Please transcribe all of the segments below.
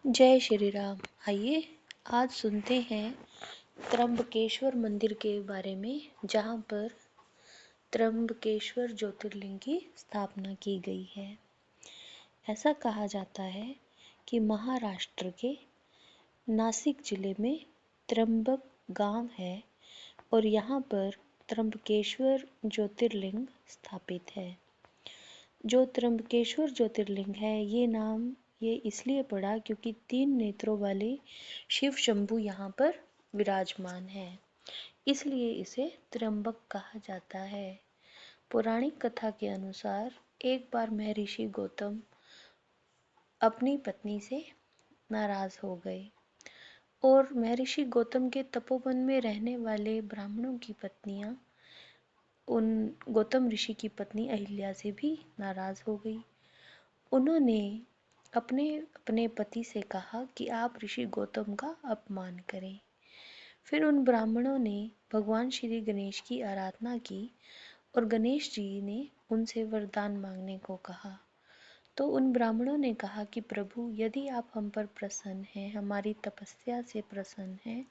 जय श्री राम। आइए आज सुनते हैं त्र्यंबकेश्वर मंदिर के बारे में, जहाँ पर त्र्यंबकेश्वर ज्योतिर्लिंग की स्थापना की गई है। ऐसा कहा जाता है कि महाराष्ट्र के नासिक जिले में त्र्यंबक गांव है और यहाँ पर त्र्यंबकेश्वर ज्योतिर्लिंग स्थापित है। जो त्र्यंबकेश्वर ज्योतिर्लिंग है, ये इसलिए पड़ा क्योंकि 3 नेत्रों वाले शिव शंभु यहाँ पर विराजमान है, इसलिए इसे त्र्यंबक कहा जाता है। पौराणिक कथा के अनुसार एक बार महर्षि गौतम अपनी पत्नी से नाराज हो गए और महर्षि गौतम के तपोवन में रहने वाले ब्राह्मणों की पत्नियां उन गौतम ऋषि की पत्नी अहिल्या से भी नाराज हो गई। उन्होंने अपने अपने पति से कहा कि आप ऋषि गौतम का अपमान करें। फिर उन ब्राह्मणों ने भगवान श्री गणेश की आराधना की और गणेश जी ने उनसे वरदान मांगने को कहा। तो उन ब्राह्मणों ने कहा कि प्रभु, यदि आप हम पर प्रसन्न हैं, हमारी तपस्या से प्रसन्न हैं,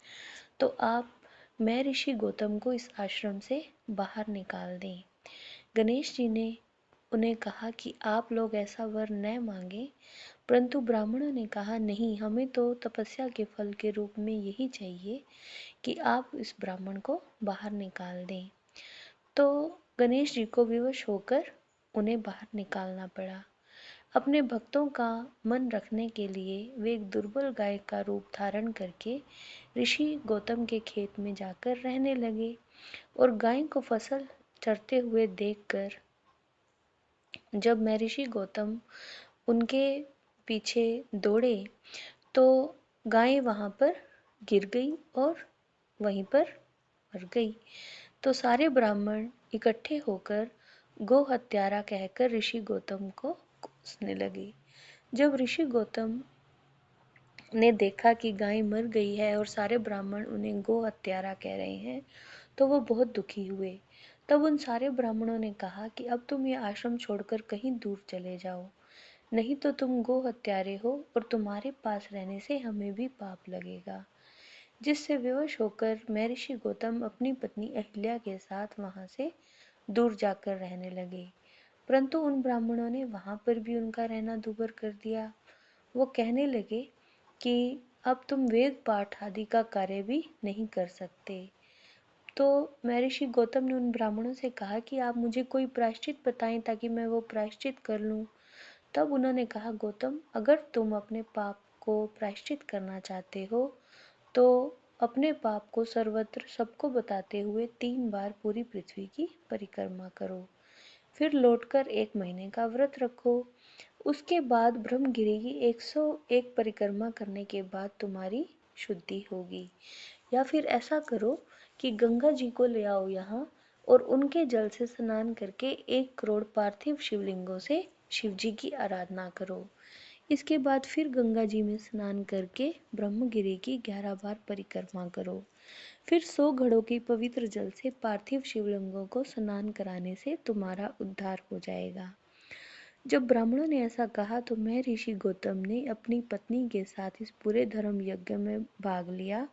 तो आप मैं ऋषि गौतम को इस आश्रम से बाहर निकाल दें। गणेश जी ने उन्हें कहा कि आप लोग ऐसा वर न मांगे, परंतु ब्राह्मणों ने कहा नहीं, हमें तो तपस्या के फल के रूप में यही चाहिए कि आप इस ब्राह्मण को बाहर निकाल दें। तो गणेश जी को विवश होकर उन्हें बाहर निकालना पड़ा। अपने भक्तों का मन रखने के लिए वे एक दुर्बल गाय का रूप धारण करके ऋषि गौतम के खेत में जाकर रहने लगे और गाय को फसल चरते हुए देखकर जब महर्षि गौतम उनके पीछे दौड़े तो गाय वहां पर गिर गई और वहीं पर मर गई। तो सारे ब्राह्मण इकट्ठे होकर गो हत्यारा कहकर ऋषि गौतम को कोसने लगे। जब ऋषि गौतम ने देखा कि गाय मर गई है और सारे ब्राह्मण उन्हें गो हत्यारा कह रहे हैं, तो वो बहुत दुखी हुए। तब उन सारे ब्राह्मणों ने कहा कि अब तुम ये आश्रम छोड़कर कहीं दूर चले जाओ, नहीं तो तुम गो हत्यारे हो और तुम्हारे पास रहने से हमें भी पाप लगेगा। जिससे विवश होकर महर्षि गौतम अपनी पत्नी अहिल्या के साथ वहां से दूर जाकर रहने लगे। परंतु उन ब्राह्मणों ने वहां पर भी उनका रहना दूभर कर दिया। वो कहने लगे कि अब तुम वेद पाठ आदि का कार्य भी नहीं कर सकते। तो महर्षि गौतम ने उन ब्राह्मणों से कहा कि आप मुझे कोई प्रायश्चित बताएं ताकि मैं वो प्रायश्चित कर लूं। तब उन्होंने कहा, गौतम, अगर तुम अपने पाप को प्रायश्चित करना चाहते हो तो अपने पाप को सर्वत्र सबको बताते हुए 3 बार पूरी पृथ्वी की परिक्रमा करो, फिर लौटकर 1 महीने का व्रत रखो। उसके बाद ब्रह्मगिरि की 101 परिक्रमा करने के बाद तुम्हारी शुद्धि होगी। या फिर ऐसा करो कि गंगा जी को ले आओ यहाँ और उनके जल से स्नान करके 1 करोड़ पार्थिव शिवलिंगों से शिव जी की आराधना करो। इसके बाद फिर गंगा जी में स्नान करके ब्रह्मगिरि की 11 बार परिक्रमा करो। फिर 100 घड़ों की पवित्र जल से पार्थिव शिवलिंगों को स्नान कराने से तुम्हारा उद्धार हो जाएगा। जब ब्राह्मणों ने ऐसा कहा तो महर्षि गौतम ने अपनी पत्नी के साथ इस पूरे धर्म यज्ञ में भाग लिया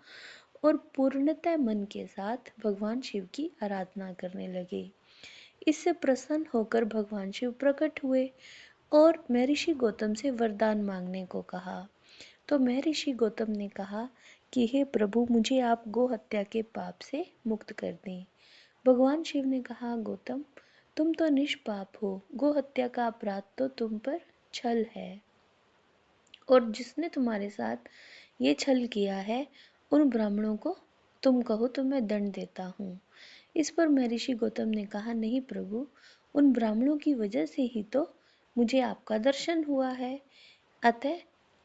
और पूर्णतः मन के साथ भगवान शिव की आराधना करने लगे। इससे प्रसन्न होकर भगवान शिव प्रकट हुए और महर्षि गौतम से वरदान मांगने को कहा। तो महर्षि गौतम ने कहा कि हे प्रभु, मुझे आप गो हत्या के पाप से मुक्त कर दें। भगवान शिव ने कहा, गौतम, तुम तो निष्पाप हो, गो हत्या का अपराध तो तुम पर छल है और जिसने तुम्हारे साथ ये छल किया है उन ब्राह्मणों को तुम कहो तो मैं दंड देता हूँ। इस पर महर्षि गौतम ने कहा, नहीं प्रभु, उन ब्राह्मणों की वजह से ही तो मुझे आपका दर्शन हुआ है, अतः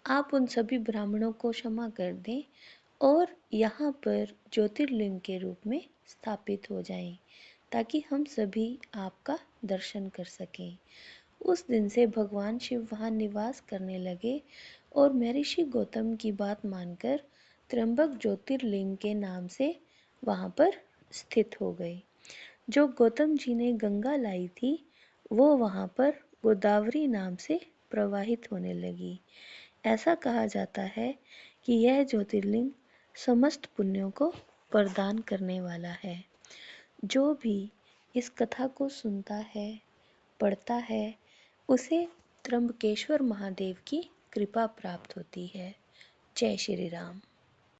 आप उन सभी ब्राह्मणों को क्षमा कर दें और यहाँ पर ज्योतिर्लिंग के रूप में स्थापित हो जाएं, ताकि हम सभी आपका दर्शन कर सकें। उस दिन से भगवान शिव वहाँ निवास करने लगे और महर्षि गौतम की बात मानकर त्र्यंबक ज्योतिर्लिंग के नाम से वहाँ पर स्थित हो गए। जो गौतम जी ने गंगा लाई थी वो वहाँ पर गोदावरी नाम से प्रवाहित होने लगी। ऐसा कहा जाता है कि यह ज्योतिर्लिंग समस्त पुण्यों को प्रदान करने वाला है। जो भी इस कथा को सुनता है, पढ़ता है, उसे त्र्यंबकेश्वर महादेव की कृपा प्राप्त होती है। जय श्री राम।